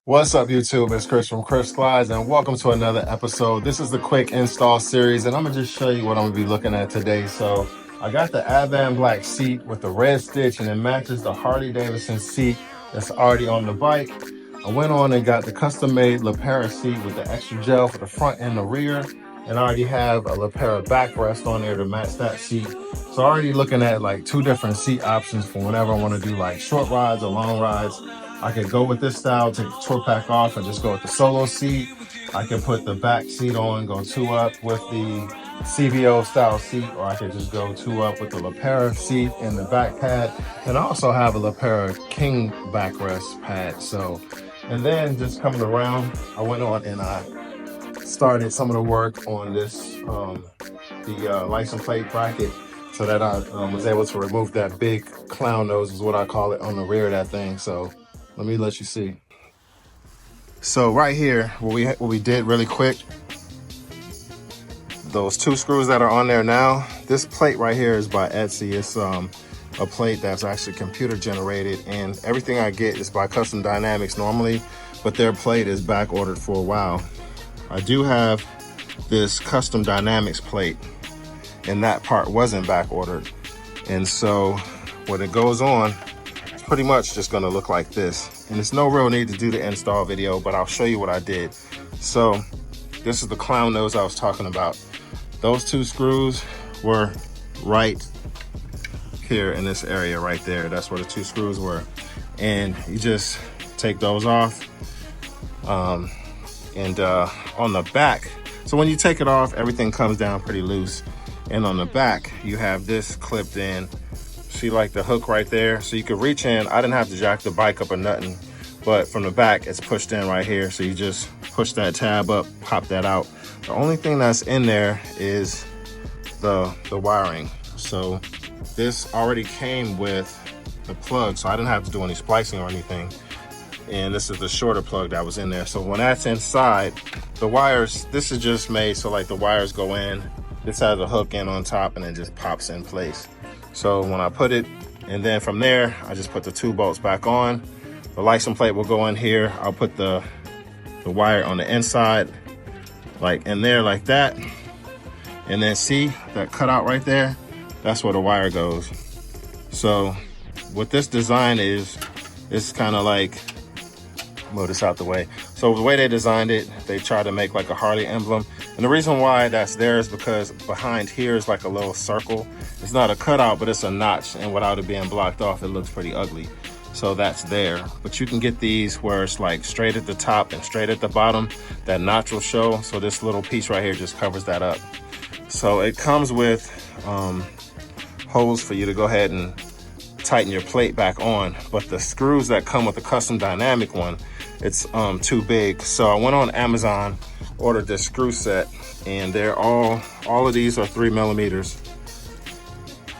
What's up, YouTube? It's Chris from Chris Glides, and welcome to another episode. This is the quick install series, and I'm gonna just show you what I'm gonna be looking at today. So I got the Advanblack seat with the red stitch, and it matches the Harley-Davidson seat that's already on the bike. I went on and got the custom-made LePera seat with the extra gel for the front and the rear, and I already have a LePera Backrest on there to match that seat. So already looking at like two different seat options for whenever I want to do like short rides or long rides. I could go with this style, take the tour pack off and just go with the solo seat. I can put the back seat on, go two up with the CVO style seat, or I could just go two up with the LePera seat and the back pad. And I also have a LePera King backrest pad. So, and then just coming around, I went on and I started some of the work on this, the license plate bracket, so that I was able to remove that big clown nose is what I call it on the rear of that thing. So let me let you see. So right here, what we did really quick, those two screws that are on there now, this plate right here is by Etsy. It's a plate that's actually computer generated, and everything I get is by Custom Dynamics normally, but their plate is back ordered for a while. I do have this Custom Dynamics plate, and that part wasn't back ordered. And so when it goes on, pretty much just gonna look like this. And there's no real need to do the install video, but I'll show you what I did. So this is the clown nose I was talking about. Those two screws were right here in this area right there. That's where the two screws were. And you just take those off. On the back, so when you take it off, everything comes down pretty loose. And on the back, you have this clipped in. See, like the hook right there, so you could reach in. I didn't have to jack the bike up or nothing, but from the back it's pushed in right here, so you just push that tab up, pop that out. The only thing that's in there is the wiring. So this already came with the plug, so I didn't have to do any splicing or anything. And this is the shorter plug that was in there. So when that's inside, the wires, this is just made so like the wires go in. This has a hook in on top and it just pops in place. So when I put it, and then from there, I just put the two bolts back on. The license plate will go in here. I'll put the wire on the inside, like in there like that. And then see that cutout right there? That's where the wire goes. So what this design is, it's kind of like, move this out the way. So the way they designed it, they tried to make like a Harley emblem. And the reason why that's there is because behind here is like a little circle. It's not a cutout, but it's a notch. And without it being blocked off, it looks pretty ugly. So that's there. But you can get these where it's like straight at the top and straight at the bottom. That notch will show. So this little piece right here just covers that up. So it comes with holes for you to go ahead and tighten your plate back on. But the screws that come with the custom dynamic one, it's too big. So I went on Amazon, ordered this screw set, and they're all of these are 3mm.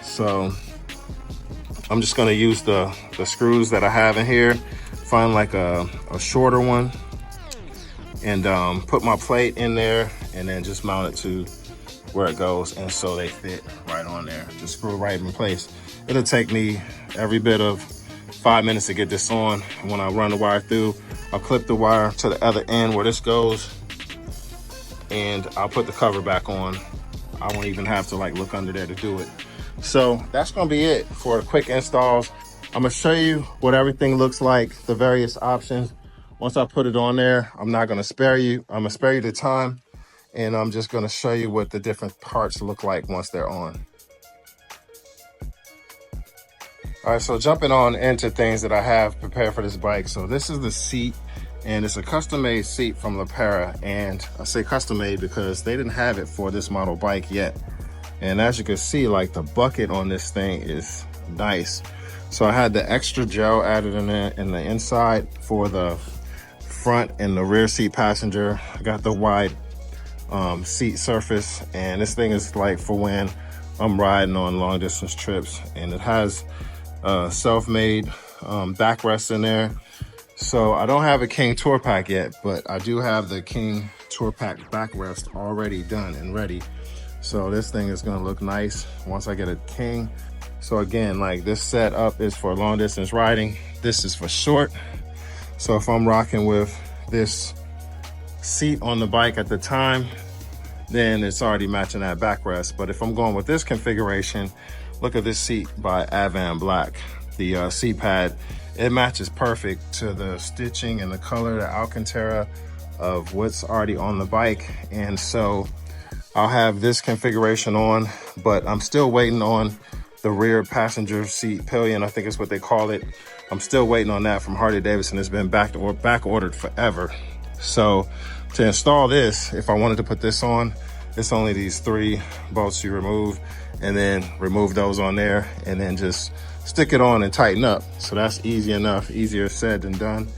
So I'm just gonna use the screws that I have in here, find like a shorter one, and put my plate in there, and then just mount it to where it goes, and so they fit right on there. Just screw right in place. It'll take me every bit of 5 minutes to get this on. When I run the wire through, I'll clip the wire to the other end where this goes, and I'll put the cover back on. I won't even have to like look under there to do it. So that's gonna be it for the quick installs. I'm gonna show you what everything looks like, the various options. Once I put it on there, I'm not gonna spare you. I'm gonna spare you the time, and I'm just gonna show you what the different parts look like once they're on. All right, so jumping on into things that I have prepared for this bike. So this is the seat, and it's a custom-made seat from LePera. And I say custom-made because they didn't have it for this model bike yet. And as you can see, like the bucket on this thing is nice. So I had the extra gel added in the inside for the front and the rear seat passenger. I got the wide seat surface, and this thing is like for when I'm riding on long distance trips. And it has self-made backrest in there. So I don't have a King Tour Pak yet, but I do have the King Tour Pak backrest already done and ready. So this thing is gonna look nice once I get a King. So again, like this setup is for long distance riding. This is for short. So if I'm rocking with this seat on the bike at the time, then it's already matching that backrest. But if I'm going with this configuration, look at this seat by Advanblack, the seat pad. It matches perfect to the stitching and the color, the Alcantara of what's already on the bike. And so I'll have this configuration on, but I'm still waiting on the rear passenger seat pillion, I think is what they call it. I'm still waiting on that from Harley-Davidson. It's been back ordered forever. So to install this, if I wanted to put this on, it's only these 3 bolts you remove, and then remove those on there, and then just stick it on and tighten up. So that's easy enough, easier said than done.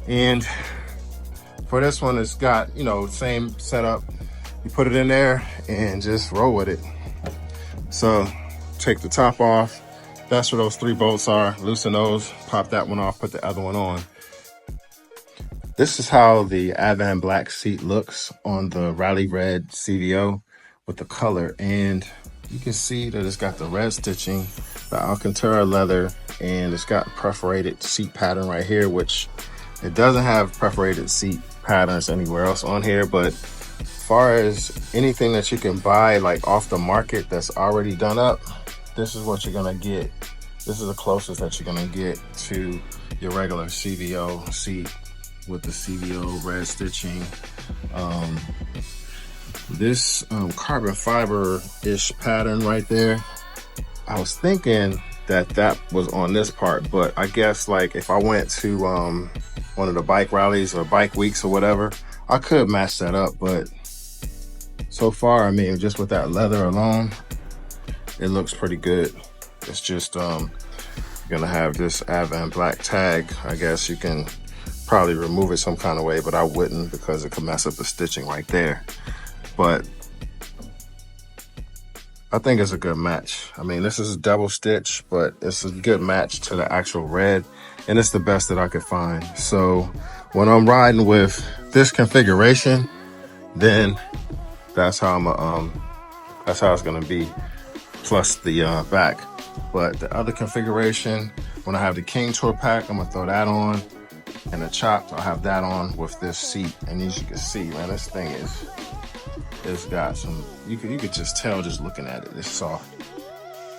And for this one, it's got, you know, same setup. You put it in there and just roll with it. So take the top off. That's where those 3 bolts are. Loosen those, pop that one off, put the other one on. This is how the Advanblack seat looks on the Rally Red CVO with the color. And you can see that it's got the red stitching, the Alcantara leather, and it's got perforated seat pattern right here, which it doesn't have perforated seat patterns anywhere else on here. But as far as anything that you can buy like off the market that's already done up, this is what you're gonna get. This is the closest that you're gonna get to your regular CVO seat with the CVO red stitching. This carbon fiber-ish pattern right there, I was thinking that that was on this part, but I guess like if I went to one of the bike rallies or bike weeks or whatever, I could match that up. But so far, I mean, just with that leather alone, it looks pretty good. It's just gonna have this Advanblack tag. I guess you can probably remove it some kind of way, but I wouldn't, because it could mess up the stitching right there. But I think it's a good match. I mean, this is a double stitch, but it's a good match to the actual red, and it's the best that I could find. So when I'm riding with this configuration, then that's how that's how it's gonna be, plus the back. But the other configuration, when I have the King Tour Pak, I'm gonna throw that on, and the Chopped, I'll have that on with this seat. And as you can see, man, this thing it's got some, you could just tell just looking at it, it's soft.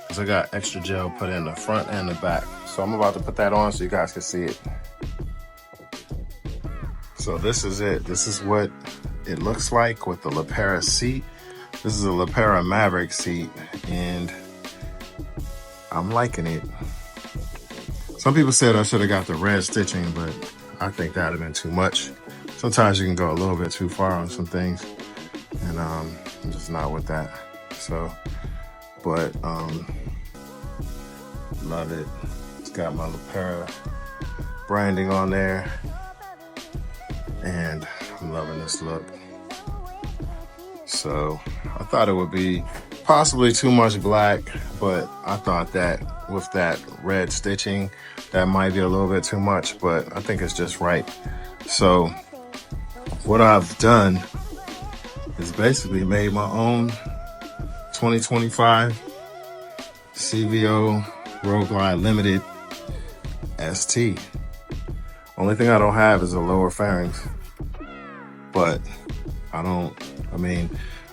Because I got extra gel put in the front and the back. So I'm about to put that on so you guys can see it. So this is it. This is what it looks like with the LePera seat. This is a LePera Maverick seat, and I'm liking it. Some people said I should have got the red stitching, but I think that would have been too much. Sometimes you can go a little bit too far on some things, and I'm just not with that. So, but love it. It's got my LePera branding on there, and I'm loving this look. So I thought it would be possibly too much black, but I thought that with that red stitching, that might be a little bit too much, but I think it's just right. So what I've done is basically made my own 2025 CVO Road Glide Limited ST. Only thing I don't have is a lower pharynx, but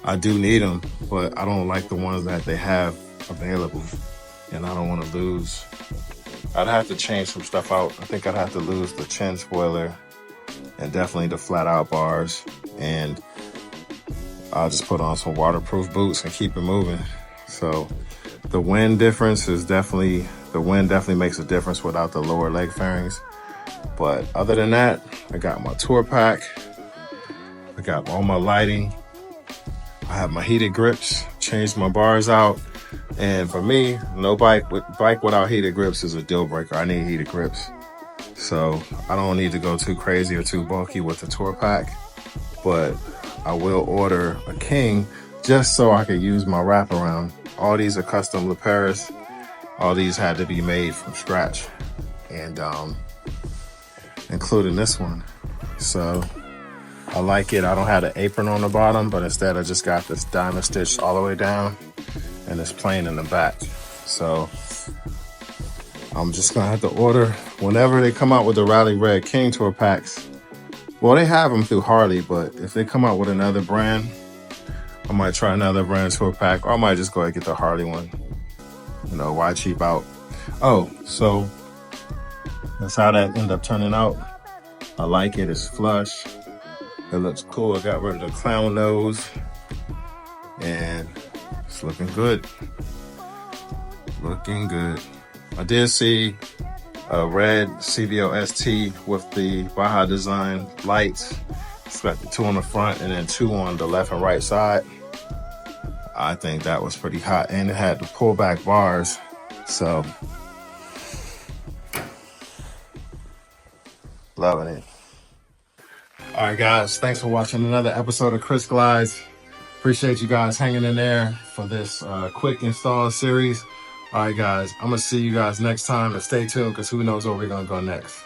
I do need them, but I don't like the ones that they have available, and I don't want to lose. I'd have to change some stuff out. I think I'd have to lose the chin spoiler and definitely the flat out bars, and I'll just put on some waterproof boots and keep it moving. So the wind difference is definitely makes a difference without the lower leg fairings. But other than that, I got my tour pack. I got all my lighting. I have my heated grips, changed my bars out. And for me, no bike without heated grips is a deal breaker. I need heated grips. So I don't need to go too crazy or too bulky with the tour pack, but I will order a King just so I can use my wraparound. All these are custom LePeras. All these had to be made from scratch, and including this one. So I like it. I don't have the apron on the bottom, but instead I just got this diamond stitched all the way down, and it's plain in the back. So I'm just gonna have to order whenever they come out with the Rally Red King Tour packs. Well, they have them through Harley, but if they come out with another brand, I might try another brand tour pack, or I might just go ahead and get the Harley one. You know, why cheap out? Oh, so that's how that ended up turning out. I like it, it's flush. It looks cool. I got rid of the clown nose and it's looking good. Looking good. I did see a red CVOST with the Baja design lights. It's got the 2 on the front and then 2 on the left and right side. I think that was pretty hot, and it had the pullback bars. So, loving it. All right, guys, thanks for watching another episode of Chris Glides. Appreciate you guys hanging in there for this quick install series. All right, guys, I'm going to see you guys next time. And stay tuned, because who knows where we're going to go next.